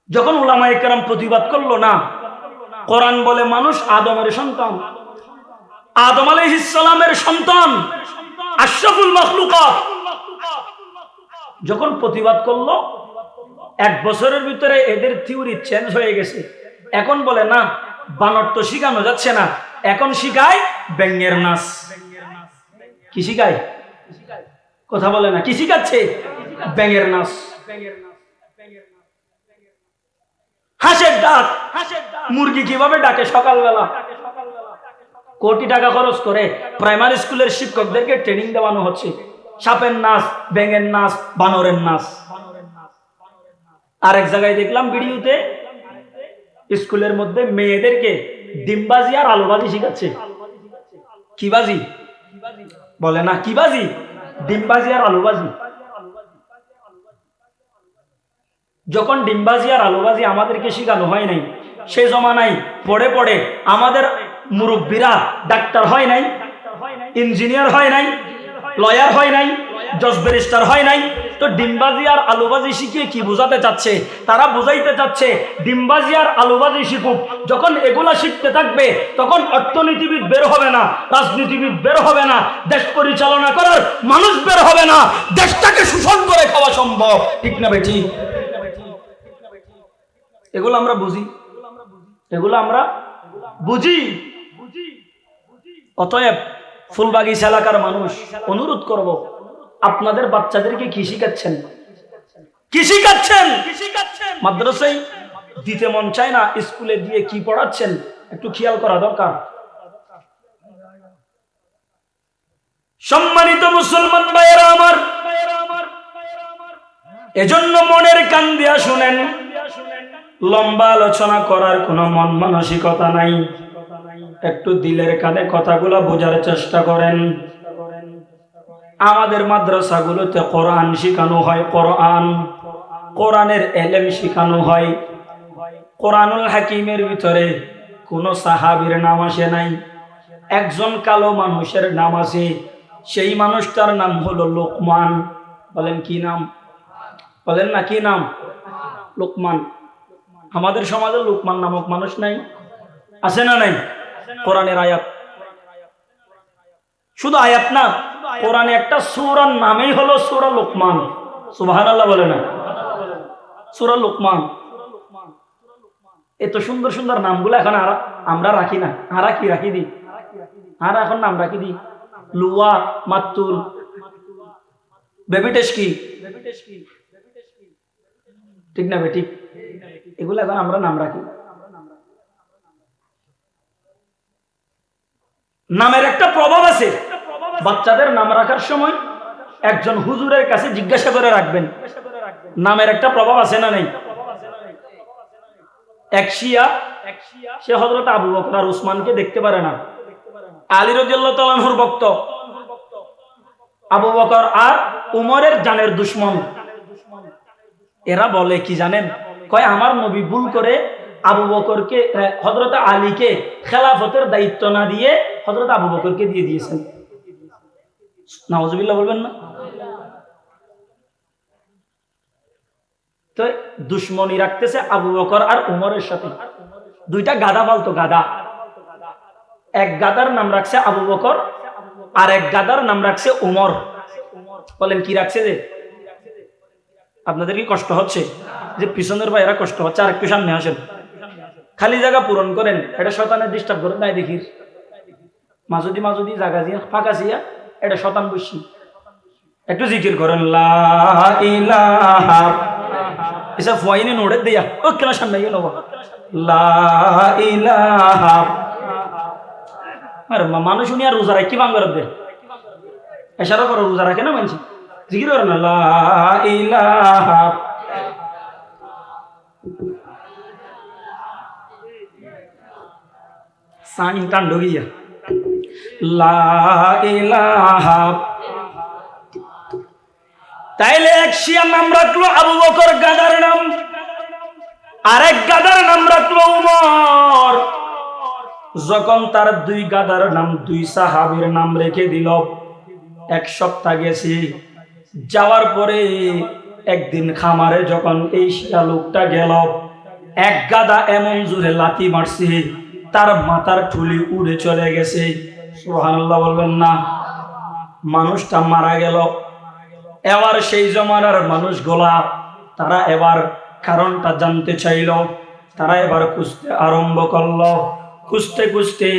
যখন উলামায়ে কেরাম প্রতিবাদ করলো না, কোরআন বলে মানুষ আদমের সন্তান, আদম আলাইহিস সালামের সন্তান, আশরাফুল মাখলুকাত, যখন প্রতিবাদ করলো, 1 বছরের ভিতরে এদের থিওরি চেঞ্জ হয়ে গেছে। এখন বলে না, বানর তো শিখানো যাচ্ছে না, এখন শিখায় ব্যাঙের নাচ। কি শিখায়? কথা বলে না, কি শিখাচ্ছে? ব্যাঙের নাচ। হাঁসের ডাক, মুরগি কিভাবে ডাকে সকালবেলা, কোটি টাকা খরচ করে প্রাইমারি স্কুলের শিক্ষকদেরকে ট্রেনিং দেওয়ানো হচ্ছে। সাপের নাচ, ব্যাঙের নাচ, বানরের নাচ। আর এক জায়গায় দেখলাম ভিডিওতে, স্কুলের মধ্যে মেয়েদেরকে ডিমবাজি আর আলুবাজি শিখাচ্ছে। কি বাজি বলে না, কি বাজি? ডিমবাজি আর আলুবাজি। যখন ডিমবাজি আর আলুবাজি আমাদেরকে শিখানো হয় নাই, সে জমানায় পড়ে পড়ে আমাদের মুরব্বীরা ডাক্তার হয় নাই, ইঞ্জিনিয়ার হয় নাই, লয়ার হয় নাই, জজ ব্যারিস্টার হয় নাই। তো ডিমবাজি আর আলুবাজি শিখিয়ে কি বোঝাতে চাচ্ছে? তারা বোঝাইতে চাচ্ছে ডিমবাজি আর আলুবাজি শিখুক, যখন এগুলা শিখতে থাকবে তখন অর্থনীতিবিদ বের হবে না, রাজনীতিবিদ বের হবে না, দেশ পরিচালনা করার মানুষ বের হবে না, দেশটাকে শোষণ করে খাওয়া সম্ভব। ঠিক না বেটি? এগুলো আমরা বুঝি, এগুলো আমরা বুঝি। অতএব ফুলবাগিচা এলাকার মানুষ, অনুরোধ করব, আপনাদের বাচ্চাদেরকে কি শিখাচ্ছেন? কি শিখাচ্ছেন? মাদ্রাসায় দিতে মন চায় না, স্কুলে দিয়ে কি পড়াচ্ছেন একটু খেয়াল করা দরকার। সম্মানিত মুসলমান ভাইয়েরা আমার, এজন্য মনের কান দিয়া শুনেন, লম্বা আলোচনা করার কোনো মন মানসিকতা নাই, একটু দিলের কানে কথাগুলো বোঝার চেষ্টা করেন। আমাদের মাদ্রাসাগুলোতে কোরআন শেখানো হয়, কোরআনের এলেম শেখানো হয়। কোরআনুল হাকিমের ভিতরে কোনো সাহাবীর নাম আসে নাই, একজন কালো মানুষের নাম আছে। সেই মানুষটার নাম হলো লোকমান। বলেন কি নাম? বলেন না, কি নাম? লোকমান। আমাদের সমাজে লোকমান নামক মানুষ নাই? আছে না নাই? কোরআনের আয়াত, শুধু আয়াত না, কোরআনে একটা সূরার নামই হলো সূরা লোকমান। সুবহানাল্লাহ বলে না? সূরা লোকমান। এত সুন্দর সুন্দর নামগুলো এখন আমরা রাখি না। আর কি রাখি দিই? আর এখন নাম রাখি দিই লুয়া, মাতুল, বেবিটেশ কি, ঠিক না বেটি? এগুলো এখন আমরা নাম রাখি। নামের একটা প্রভাব আছে। বাচ্চাদের নাম রাখার সময় একজন হুজুরের কাছে জিজ্ঞাসা করে রাখবেন, নামের একটা প্রভাব আছে না নেই? এক শিয়া, সে হযরত আবু বকর আর উসমানকে দেখতে পারে না। আলী রাদিয়াল্লাহু তাআলা আনহুর ভক্ত, আবু বকর আর উমরের জানের দুশমন। এরা বলে কি জানেন? কয় আমার নবী ভুল করে আবু বকরকে, হযরত আলীকে খেলাফতের দায়িত্ব না দিয়ে হযরত আবু বকরকে দিয়ে দিয়েছেন। নাউজুবিল্লাহ বলবেন না? তো দুশমনী রাখতেছে আবু বকর আর উমরের সাথে। দুইটা গাধা পালতো, গাধা। এক গাধার নাম রাখছে আবু বকর, আর এক গাধার নাম রাখছে উমর। বলেন কি রাখছে? যে আপনাদের কি কষ্ট হচ্ছে? যে পিছনের ভাইয়েরা কষ্ট হচ্ছে, আর একটু সামনে আসেন, খালি জায়গা পূরণ করেন। এটা শয়তানের ডিস্টার্ব করে নাই দেখি, মাঝুদি জায়গা দিয়া ফাঁকা ছিয়া, এটা শয়তান বসি। একটু জিকির করেন লা ইলাহা, এসব ফয়নি নোড়ে দিয়া ও কেলা সামনে গেল লা ইলাহা। আর মানুষ উনি আর রোজা রাখি বাঙ্গার দে, এসারা করো, রোজা রাখে না মানছি, জিকির করেন না লা ইলাহা। সাইন টান ঢুকিয়া লা ইলাহা। তাইলে এক শিয়া নাম রাখলো আবু বকর, গাদার নাম, আরেক গাদার নাম রাখলো উমর। যখন তার দুই গাদার নাম দুই সাহাবীর নাম রেখে দিল, এক সপ্তাহ গেছে, যাওয়ার পরে একদিন খামারে যখন এই শিয়া লোকটা গেল, এক গাদা এমন জোরে লাথি মারছে তার মাথার ঠুলি উড়ে চলে গেছে। সুবহানাল্লাহ বলবেন না? মানুষটা মারা গেল। এবার সেই জমানার মানুষগুলা তারা এবার কারণটা জানতে চাইল, তারা এবার খুঁজতে আরম্ভ করলো। খুঁজতে খুঁজতে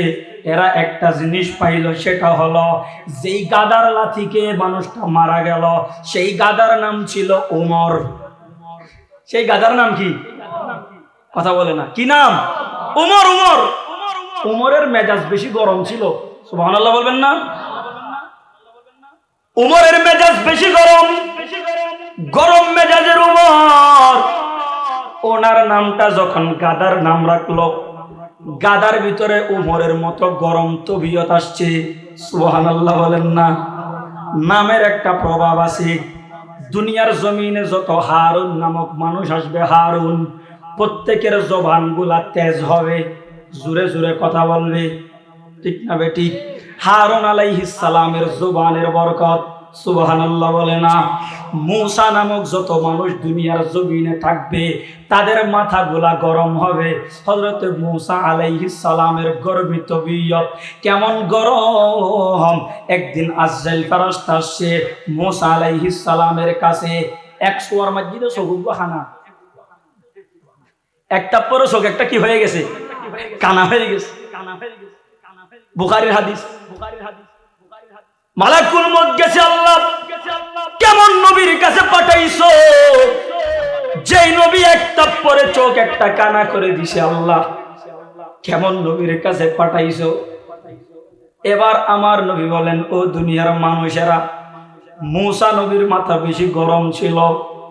এরা একটা জিনিস পাইল, সেটা হলো যেই গাদার লাথিকে মানুষটা মারা গেল সেই গাদার নাম ছিল ওমর। সেই গাদার নাম কি? কথা বলে না, কি নাম? ওমর। ওমর ওমরের মেজাজ বেশি গরম ছিল। সুবহানাল্লাহ বলবেন না? ওমরের মেজাজ বেশি গরম, গরম মেজাজের ওমর। ওনার নামটা যখন গাদার নাম রাখলো, গাদার ভিতরে ওমরের মতো গরম তবিয়ত আসছে। সুবহানাল্লাহ বলেন না? নামের একটা প্রভাব আছে। দুনিয়ার জমিনে যত হারুন নামক মানুষ আসবে, হারুন, প্রত্যেকের জবানগুলা তেজ হবে, জোরে জোরে কথা বলবে, ঠিক না বেটি? হারুন আলাইহিস সালামের জবানের বরকত, সুবহানাল্লাহ বলে না? মূসা নামক যত মানুষ দুনিয়ার জমিনে থাকবে তাদের মাথাগুলা গরম হবে। হযরত মূসা আলাইহিস সালামের গর্বিত বিয়ত কেমন গরম! একদিন আজরাইল ফেরেশতা আসছে মূসা আলাইহিস সালামের কাছে। এক সোয়ার মসজিদে সগুগো হানা, একটা পরে চোখ একটা কি হয়ে গেছে? কানা হয়ে গেছে। বুখারীর হাদিস। মালাকুল মউত গেছে, আল্লাহ কেমন নবীর কাছে পাঠাইছো, যেই নবী একটা পরে চোখ একটা কানা করে দিছে, আল্লাহ কেমন নবীর কাছে পাঠাইছো? এবার আমার নবী বলেন, ও দুনিয়ার মানুষেরা, মূসা নবীর মাথা বেশি গরম ছিল,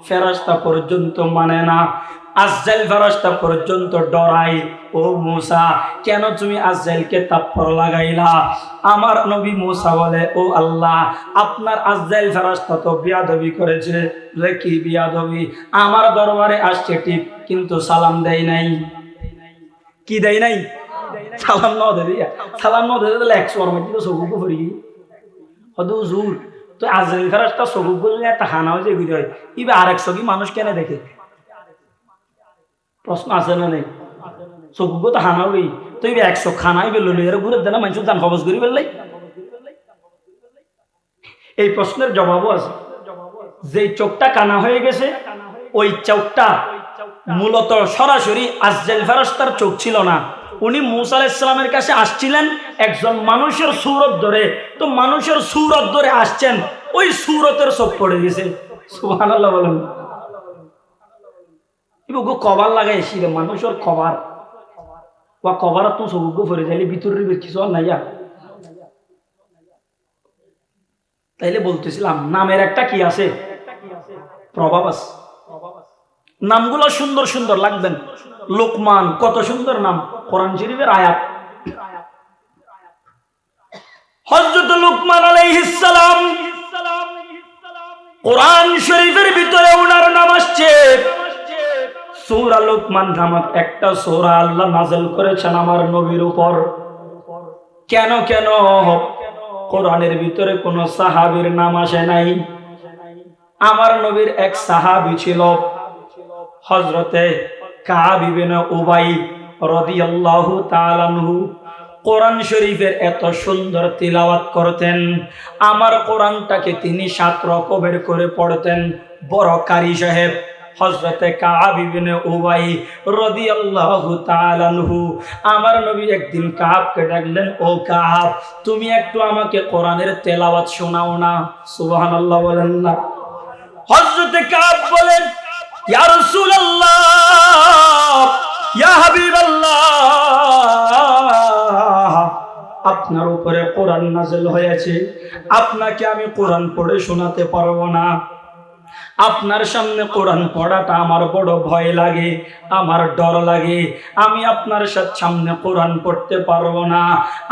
ফেরেশতা পর্যন্ত মানে না, আজরাইল ফেরেশতা পর্যন্ত ডরাই। ও মূসা, কেন তুমি আজরাইলকে তাপ্পর লাগাইলা? আমার নবী মূসা বলে, ও আল্লাহ, আপনার আজরাইল ফেরেশতা তো বিয়াদবি করেছে। বলে, কি বিয়াদবি? আমার দরবারে আসছে ঠিক, কিন্তু সালাম দেয় নাই। কি দেয় নাই? সালাম ন দে দিয়া, সালাম ন দে দিলে 100 এর মধ্যে সবুকু পড়ি হদু জুর। তো আজরাইল ফেরেশতা সবুকু যদি একটা হানা হয়ে যায় হয়, ইবে আরেক সগি মানুষ কেন দেখে? প্রশ্ন আছে না নেই? সবুকু তো হানা হই, তো ইবে 100 খানাই বেল এর ঘুরে দেনা মানুষ জান খবজ করি বেললাই। এই প্রশ্নের জবাবও আছে। যেই চোখটা কানা হয়ে গেছে, ওই চোখটা মূলত সরাসরি আজরাইল ফেরেশতার চোখ ছিল না। উনি মূসা আলাইহিস সালামের কাছে আসছিলেন একজন মানুষের সূরত ধরে, তো মানুষের সূরত ধরে আসছেন, ওই সূরতের চোখ পড়ে গেছে। সুবহানাল্লাহ বলেন। ইবগো কভার লাগাইছি রে, মানুষের কভার, ওয়া কভার তো সবগো পড়ে যাইলে ভিতরের কিছু নাইয়া। তাইলে বলতেছিলাম নামের একটা কি আছে? প্রভাব আছে। নামগুলো সুন্দর সুন্দর লাগবেন। লোকমান, কত সুন্দর নাম, কোরআন শরীফের আয়াত। হযরত লোকমান আলাইহিস সালাম, কোরআন শরীফের ভিতরে ওনার নাম আসছে। সূরা লোকমান নামক একটা সূরা আল্লাহ নাযিল করেছেন আমার নবীর উপর। কেন কেন কোরআনের ভিতরে কোন সাহাবীর নাম আসে নাই? আমার নবীর এক সাহাবী ছিল হযরতে কাব ইবনে উবাই রাদিয়াল্লাহু তাআলা আনহু। কোরআন শরীফের এত সুন্দর তিলাওয়াত করতেন, আমার কোরআনটাকে তিনি 7 রকমের করে পড়তেন। বড় কারি সাহেব হযরতে কাব ইবনে উবাই রাদিয়াল্লাহু তাআলা আনহু। আমার নবী একদিন কাবকে ডাকলেন, ও কাব, তুমি একটু আমাকে কোরআনের তেলাওয়াত শোনাও না। সুবহানাল্লাহ বলেন না? হযরতে কাব বলেন, ইয়া রাসূলুল্লাহ, ইয়া হাবিবাল্লাহ, আপনার উপরে কোরআন নাযিল হয়েছে, আপনাকে আমি কোরআন পড়ে শোনাতে পারবো না। আপনার সামনে কোরআন পড়াটা আমার বড় ভয় লাগে, আমার ডর লাগে, আমি আপনার সামনে কোরআন পড়তে পারবো না।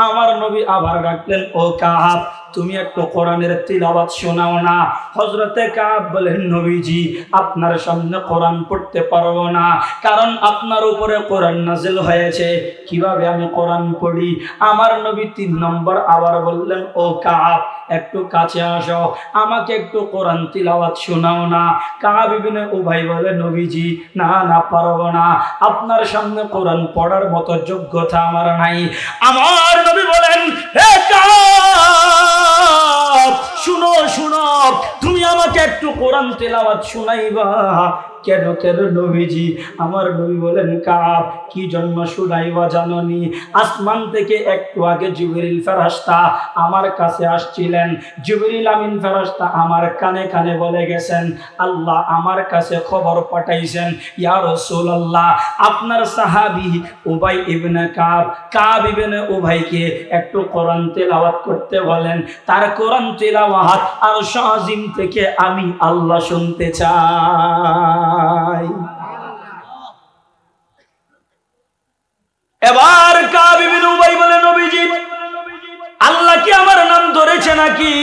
আমার নবী আবার ডাকলেন, ও কাব, তুমি একটু কোরআনের তিলাওয়াত শোনাও না। হযরতে কাব বলেন, নবীজি, আপনার সামনে কোরআন পড়তে পারবো না, কারণ আপনার উপরে কোরআন নাযিল হয়েছে, কিভাবে আমি কোরআন পড়ি? আমার নবী 3 নম্বর আবার বললেন, ও কাব, একটু কাছে আসো, আমাকে একটু কোরআন তিলাওয়াত শোনাও না। কাব ইবনে উবাই বলে, নবীজি, না না, পারবো না, আপনার সামনে কোরআন পড়ার মতো যোগ্যতা আমার নাই। আমার নবী বলেন, হে কাব, শুনো শুনো, তুমি তুমি আমাকে একটু কোরআন তেলাওয়াত শুনাইবা। কেন কেন নবীজি? আমার নবী বলেন, কাব কি জন্য শুনাইবা জাননি? আসমান থেকে একটু আগে জিবরিল ফেরেশতা আমার কাছে আসছিলেন। জিবরিল আমিন ফেরেশতা আমার কানে কানে বলে গেছেন, আল্লাহ আমার কাছে খবর পাঠাইছেন, ইয়া রাসূলুল্লাহ আপনার সাহাবী উবাই ইবনে কাব ইবনে উবাইকে একটু কোরআন তেলাওয়াত করতে বলেন। তার কোরআন তেলাওয়াত আরশ আজিম থেকে আমি আল্লাহ শুনতে চাই। এবার কাব ইবনে উবাই বলে, নবীজি আল্লাহ কি আমার নাম ধরেছে নাকি?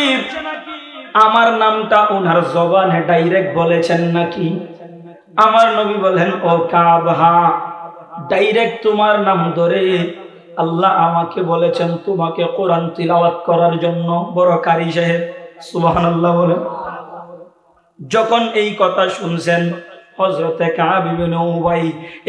আমার নামটা ওনার জবানে ডাইরেক্ট বলেছেন নাকি? আমার নবী বলেন, ও কাব, হ্যাঁ ডাইরেক্ট তোমার নাম ধরে আল্লাহ আমাকে বলেছেন তোমাকে কোরআন তিলাওয়াত করার জন্য। বড় কারি সাহেব, সুবহানাল্লাহ বলেন। যখন এই কথা শুনছেন হযরতে কাব ইবনে উবাই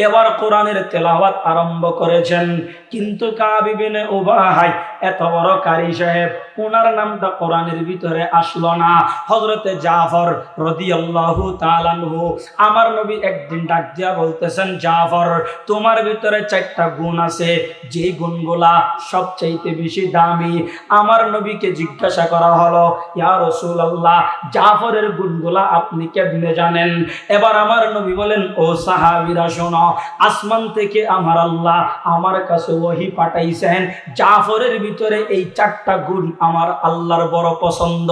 এবার কোরআনের তেলাওয়াত আরম্ভ করেছেন। কিন্তু কাব ইবনে উবাই এত বড় কারি সাহেব, ওনার নামটা কোরআনের ভিতরে আসলো না। হযরতে জাফর রাদিয়াল্লাহু তাআলা আনহু আমার নবী একদিন ডাক দিয়া বলতেছেন, জাফর তোমার ভিতরে 4টা গুণ আছে, যে গুণগুলা সবচাইতে বেশি দামি। আমার নবীকে জিজ্ঞাসা করা হলো, ইয়া রাসূলুল্লাহ জাফরের গুণগুলা আপনি কেমনে জানেন? এবার আমার নবী বলেন, ও সাহাবীরা শোনো, আসমান থেকে আমার আল্লাহ আমার কাছে ওহী পাঠাইছেন, জাফরের ভিতরে এই 4টা গুণ আমার আল্লাহর বড় পছন্দ।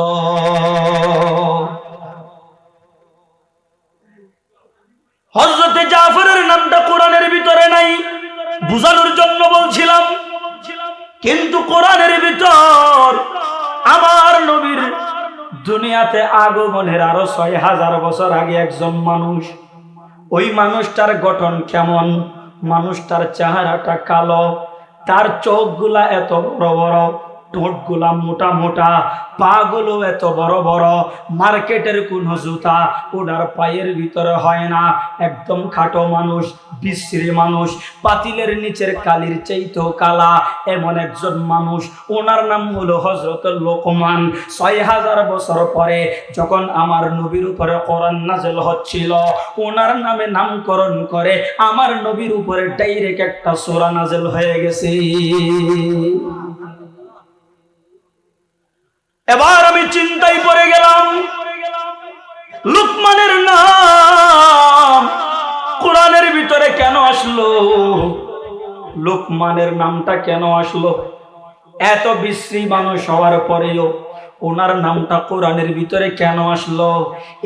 হযরতে জাফরের নামটা কোরআনের ভিতরে নাই, বুঝানোর জন্য বলছিলাম। কিন্তু কোরআনের ভিতর আমার নবীর দুনিয়াতে আগমনের আরো 6000 বছর আগে একজন মানুষ, ওই মানুষটার গঠন কেমন? মানুষটার চেহারাটা কালো, তার চোখগুলা এত বড় বড়, ঠোঁটগুলা মোটা মোটা, পা গুলো এত বড় বড়, মার্কেটের কোন জুতা ওনার পায়ের ভিতরে হয় না। একদম খাটো মানুষ, বিশ্রী মানুষ, পাতিলের নিচের কালির চাইতেও কালা এমন একজন মানুষ। ওনার নাম হলো হযরত লোকমান। 6000 বছর পরে যখন আমার নবীর উপরে কোরআন নাযিল হচ্ছিল, ওনার নামে নামকরণ করে আমার নবীর উপরে ডাইরেক্ট একটা সূরা নাযিল হয়ে গেছে। এবার আমি চিন্তায় পড়ে গেলাম, লুকমানের নাম কোরআনের ভিতরে কেন আসলো? লুকমানের নামটা কেন আসলো? এত বিশ্রী মানুষ হওয়ার পরেও ওনার নামটা কোরআনের ভিতরে কেন আসলো?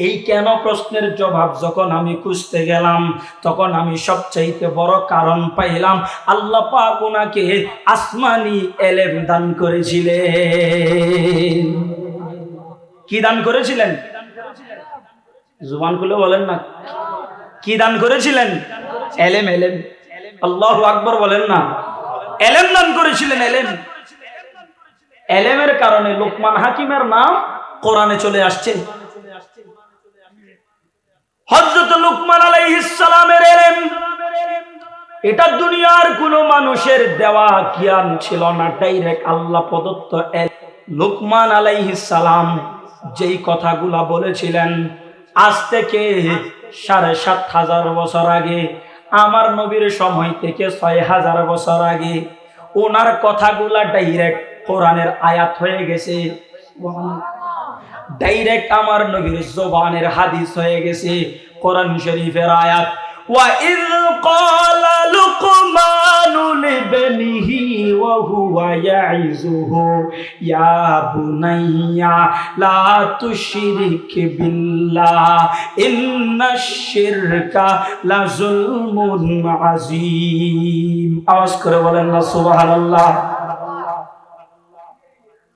এই কেন প্রশ্নের জবাব যখন আমি খুঁজতে গেলাম, তখন আমি সবচাইতে বড় কারণ পাইলাম। আল্লাহ পাক ওনাকে আসমানি এলেম দান করেছিলেন। কি দান করেছিলেন? জুবান খুলে বলেন না, কি দান করেছিলেন? এলেম। এলেম, আল্লাহু আকবার বলেন না। এলেম দান করেছিলেন, এলেম। এলেমের কারণে লোকমান হাকিমের নাম কোরআনে চলে আসছে। হযরত লোকমান আলাইহিস সালামের এলেম, এটা দুনিয়ার কোন মানুষের দেওয়া জ্ঞান ছিল না, ডাইরেক্ট আল্লাহ প্রদত্ত। লোকমান আলাইহিস সালাম যেই কথাগুলা বলেছিলেন আজ থেকে 7500 বছর আগে, আমার নবীর সময় থেকে 6000 বছর আগে, ওনার কথাগুলা ডাইরেক্ট কোরআনের আয়াত হয়ে গেছে। ডাইরেক্ট আমার নবীর জবানের হাদিস হয়ে গেছে, কোরআন শরীফের আয়াত। وَإِذْ قَالَ لُقْمَانُ لِابْنِهِ وَهُوَ يَعِظُهُ يَا بُنَيَّ لَا تُشْرِكْ بِاللَّهِ إِنَّ الشِّرْكَ لَظُلْمٌ عَظِيمٌ। আওয়াজ করে বলেন না সুবহানাল্লাহ।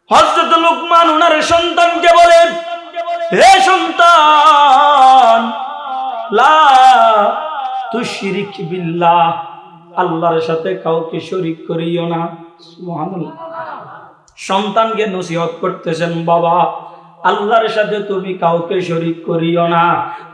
হযরত লুকমান ওনার সন্তানকে বলে, হে সন্তান, লা তুশরিক বিল্লাহ, আল্লাহর সাথে কাউকে শরীক করিও না। সুবহানাল্লাহ। সন্তানকে নসিহত করতেছেন, বাবা আল্লাহর সাথে তুমি কাউকে শরীক করিও না,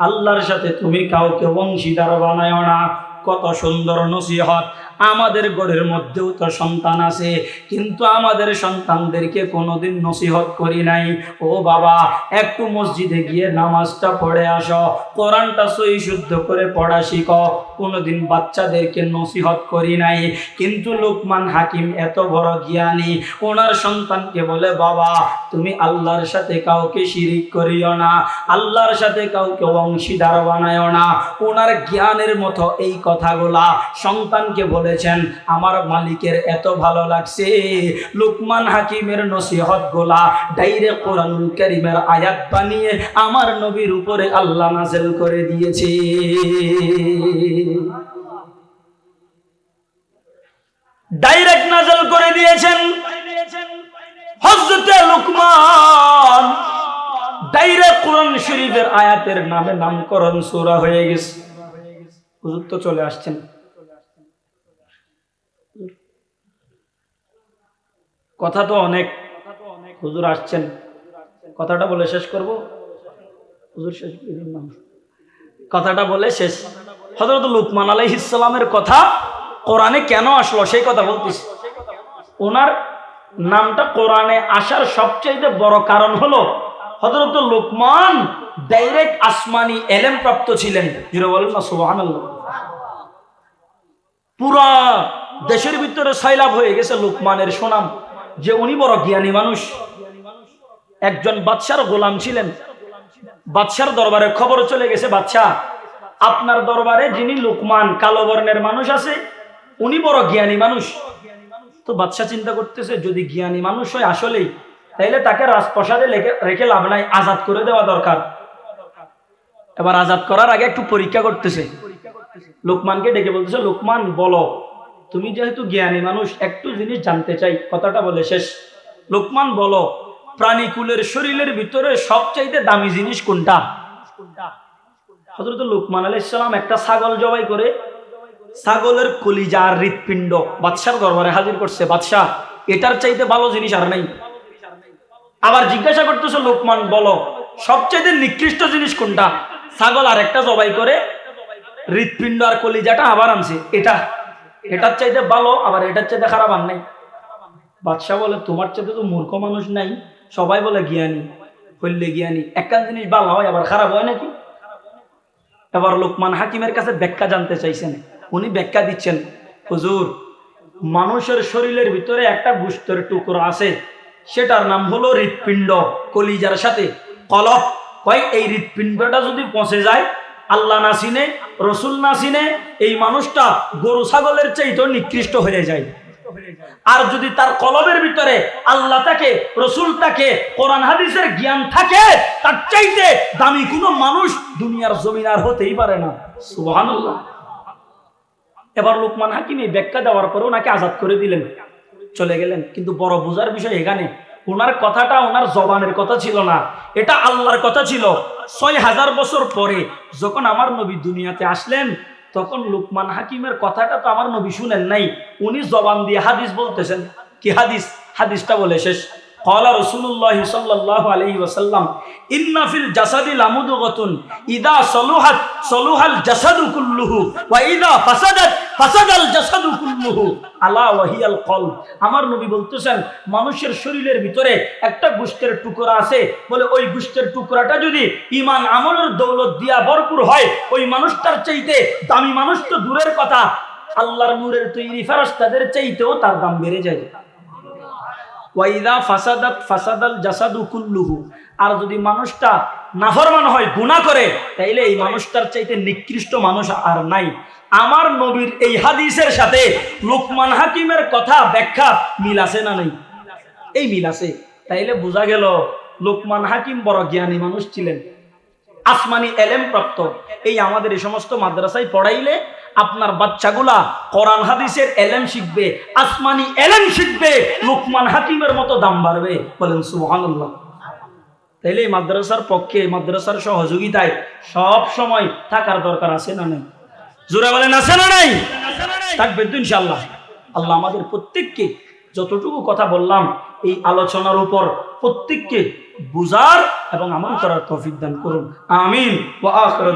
আল্লাহর সাথে তুমি কাউকে অংশীদার বানায়ও না। কত সুন্দর নসিহত। আমাদের ঘরের মধ্যেও তো সন্তান আছে, কিন্তু আমাদের সন্তানদেরকে কোনোদিন নসিহত করি নাই, ও বাবা একটু মসজিদে গিয়ে নামাজটা পড়ে আসো, কোরআনটা সহি শুদ্ধ করে পড়া শিখো। কোনোদিন বাচ্চাদেরকে নসিহত করি নাই। কিন্তু লোকমান হাকিম এত বড় জ্ঞানী, ওনার সন্তানকে বলে, বাবা তুমি আল্লাহর সাথে কাউকে শিরিক করিও না, আল্লাহর সাথে কাউকে অংশীদার বানায়ও না। ওনার জ্ঞানের মতো এই কথাগুলা সন্তানকে বলেছেন। আমার মালিকের এত ভালো লাগছে, লোকমান হাকিমের নসিহত গুলা ডাইরেক্ট কোরআনুল কারীমের আয়াত বানিয়ে আমার নবীর উপরে আল্লাহ নাযিল করে দিয়েছে। ডাইরেক্ট নাযিল করে দিয়েছেন। হযরতে লোকমান ডাইরেক্ট কোরআন শরীফের আয়াতের নামে নামকরণ সূরা হয়ে গেছে। হুজুর তো চলে আসছেন, কথা তো অনেক, হুজুর আসছেন, কথাটা বলে শেষ করব। হুজুর শেষ কথাটা বলে শেষ। হযরত লোকমান আলাইহিস সালামের কথা কোরআনে কেন আসলো সেই কথা বলতেছি। ওনার নামটা কোরআনে আসার সবচেয়ে বড় কারণ হলো হযরত লোকমান ডাইরেক্ট আসমানি ইলম প্রাপ্ত ছিলেন। যারা বলেন না সুবহানাল্লাহ। পুরা দেশের ভিতরে সাইলাব হয়ে গেছে লোকমানের সুনাম, যে উনি বড় জ্ঞানী মানুষ। একজন বাদশার গোলাম ছিলেন, বাদশার দরবারে খবর চলে গেছে, বাদশা আপনার দরবারে যিনি লোকমান কালো বর্ণের মানুষ আছে, উনি বড় জ্ঞানী মানুষ। তো বাদশা চিন্তা করতেছে, যদি জ্ঞানী মানুষ হয় আসলেই, তাইলে তাকে রাজপ্রাসাদে রেখে লাভ নাই, আজাদ করে দেওয়া দরকার। এবার আজাদ করার আগে একটু পরীক্ষা করতেছে, লোকমানকে ডেকে বলতেছে, লোকমান বলো, তুমি যেহেতু জ্ঞানী মানুষ, একটু জিনিস জানতে চাই, কথাটা বলে শেষ। লোকমান বলো, প্রাণীকুলের শরীরের ভিতরে সবচাইতে দামি জিনিস কোনটা? হযরত লোকমান আলাইহিস সালাম একটা ছাগল জবাই করে ছাগলের কলিজা আর হৃৎপিণ্ড বাদশার দরবারে হাজির করছে। বাদশা এটার চাইতে ভালো জিনিস আর নাই। আবার জিজ্ঞাসা করতেছে, লোকমান বলো সবচাইতে নিকৃষ্ট জিনিস কোনটা? ছাগল আর একটা জবাই করে হৃৎপিণ্ড আর কলিজাটা আবার আনছে, এটার চাইতে ভালো, আবার এটার চাইতে খারাপ আর নাই। বাদশা বলে, তোমার চাইতে তো মূর্খ মানুষ নাই, সবাই বলে জ্ঞানী, হইলে জ্ঞানী, একটা জিনিস ভালো হয় আবার খারাপ হয় নাকি? এবার লোকমান হাকিমের কাছে ব্যাখ্যা জানতে চাইছেন। উনি ব্যাখ্যা দিচ্ছেন, হুজুর মানুষের শরীরের ভিতরে একটা গোশতের টুকরো আছে, সেটার নাম হলো হৃৎপিণ্ড, কলিজার সাথে কলব। কয় এই হৃৎপিণ্ডটা যদি পচে যায়, আল্লাহ না চিনে, রসুল না চিনে, এই মানুষটা গরু ছাগলের চাইতেও নিকৃষ্ট হয়ে যায়। আর যদি তার কলবের ভিতরে আল্লাহ থাকে, রসুল থাকে, কোরআন হাদিসের জ্ঞান থাকে, তার চাইতে দামি কোনো মানুষ দুনিয়ার জমিন আর হতেই পারে না। সুবহানাল্লাহ। এবার লোকমান হাকিম এই ব্যাখ্যা দেওয়ার পরে ওনাকে আজাদ করে দিলেন, চলে গেলেন। কিন্তু বড় বোঝার বিষয় এখানে, ওনার কথাটা ওনার জবানের কথা ছিল না, এটা আল্লাহর কথা ছিল। ৬০০০ বছর পরে যখন আমার নবী দুনিয়াতে আসলেন, তখন লোকমান হাকিমের কথাটা তো আমার নবী শুনেন নাই, উনি জবান দিয়ে হাদিস বলতেছেন। কি হাদিস? হাদিসটা বলে শেষ। قال رسول الله صلى الله عليه وسلم إن في الجسد لمضغة إذا صلحت صلح الجسد كله وإذا فسدت فسد الجسد كله ألا وهي القلب। আমার নবী বলতেছেন, মানুষের শরীরের ভিতরে একটা গোশতের টুকরা আছে, বলে ওই গোশতের টুকরাটা যদি ঈমান আমলের দৌলত দিয়া ভরপুর হয়, ওই মানুষটার চাইতে দামি মানুষ তো দূরের কথা, আল্লাহর নূরের তৈরি ফেরেশতাদের চাইতেও তার দাম বেড়ে যায়। ওয়াইদা ফাসাদাত ফাসাদাল জাসাদু কুল্লুহু। আর যদি মানুষটা নাফরমান হয়, গুনাহ করে, তাইলে এই মানুষটার চাইতে নিকৃষ্ট মানুষ আর নাই। আমার নবীর এই হাদিসের সাথে লোকমান হাকিমের কথা ব্যাখ্যা মিল আছে না নাই? এই মিল আছে। তাইলে বোঝা গেল লোকমান হাকিম বড় জ্ঞানী মানুষ ছিলেন, আসমানি এলেম প্রাপ্ত। এই আমাদের এই সমস্ত মাদ্রাসায় পড়াইলে আপনার বাচ্চাগুলা কোরআন হাদিসের এলেম শিখবে, আসমানি এলেম শিখবে, লোকমান হাকিমের মতো দাম বাড়বে। বলেন সুবহানাল্লাহ। তাইলে এই মাদ্রাসার পক্ষে, মাদ্রাসার সহযোগিতায় সব সময় থাকার দরকার আছে না নাই? জোরে বলেন আছে না নাই? থাকবে তো ইনশাআল্লাহ। আল্লাহ আমাদের প্রত্যেককে যতটুকু কথা বললাম এই আলোচনার উপর প্রত্যেককে বুঝার এবং আমল করার তৌফিক দান করুন। আমিন। ওয়া আখিরু